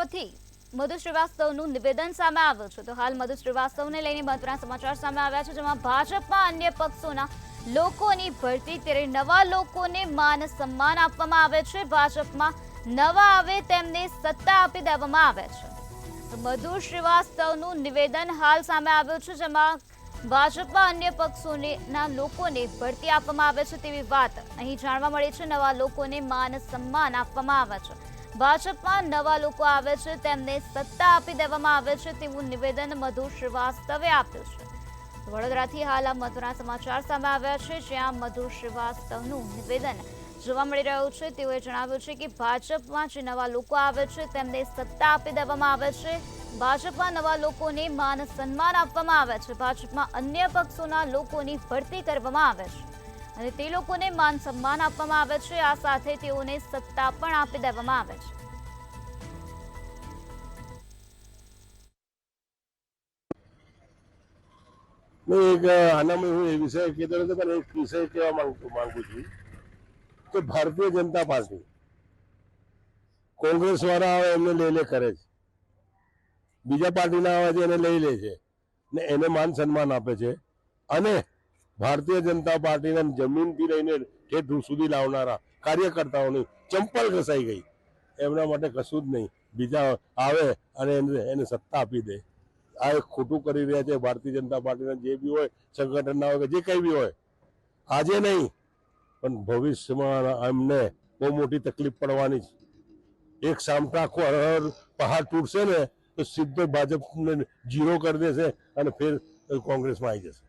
તરફથી મધુ શ્રીવાસ્તવનું નિવેદન સામે આવ્યું છે। તો હાલ મધુ શ્રીવાસ્તવને લઈને મહત્વના સમાચાર સામે આવ્યા છે, જેમાં ભાજપમાં અન્ય પક્ષોના લોકોની ભરતી, ત્યારે નવા લોકોને માન સન્માન આપવામાં આવે છે। ભાજપમાં નવા આવે તેમને સત્તા આપી દેવામાં આવે છે। તો મધુ શ્રીવાસ્તવનું નિવેદન હાલ સામે આવ્યું છે, જેમાં ભાજપમાં અન્ય પક્ષોના લોકોને ભરતી આપવામાં આવે છે તેવી વાત અહીં જાણવા મળી છે। નવા લોકોને માન સન્માન આપવામાં આવે છે। ભાજપમાં નવા લોકો આવે છે તેમને સત્તા આપી દેવામાં આવે છે તેવું નિવેદન મધુ શ્રીવાસ્તવે આપ્યું છે। વડોદરાથી હાલ આ મહત્વના સમાચાર સામે આવ્યા છે, જ્યાં મધુ શ્રીવાસ્તવનું નિવેદન જોવા મળી રહ્યું છે। તેઓએ જણાવ્યું છે કે ભાજપમાં જે નવા લોકો આવે છે તેમને સત્તા આપી દેવામાં આવે છે। ભાજપમાં નવા લોકોને માન સન્માન આપવામાં આવે છે। ભાજપમાં અન્ય પક્ષોના લોકોની ભરતી કરવામાં આવે છે અને તે લોકોને માન સન્માન આપવામાં આવે છે। આ સાથે તેઓને સત્તા પણ આપી દેવામાં આવે છે। एक आनाમાં હું એ વિષય કહેતો નથી, પણ એક વિષય કહેવા માંગુ છું કે ભારતીય જનતા પાર્ટી કોંગ્રેસ વાળા આવે એમને લઈ લે કરે છે, બીજા પાર્ટીના આવે છે એને લઈ લે છે ને એને માન સન્માન આપે છે, અને ભારતીય જનતા પાર્ટીના જમીનથી લઈને ઠેઠ સુધી લાવનારા કાર્યકર્તાઓની ચંપલ ઘસાઈ ગઈ, એમના માટે કશું જ નહીં, બીજા આવે અને એને સત્તા આપી દે। આ એક ખોટું કરી રહ્યા છે ભારતીય જનતા પાર્ટીના જે બી હોય, સંગઠનના હોય કે જે કંઈ બી હોય, આજે નહીં પણ ભવિષ્યમાં એમને બહુ મોટી તકલીફ પડવાની છે। એક સામટા આખો હર પહાડ તૂટશે ને તો સીધો ભાજપને 0 કરી દેશે અને ફેર કોંગ્રેસમાં આવી જશે।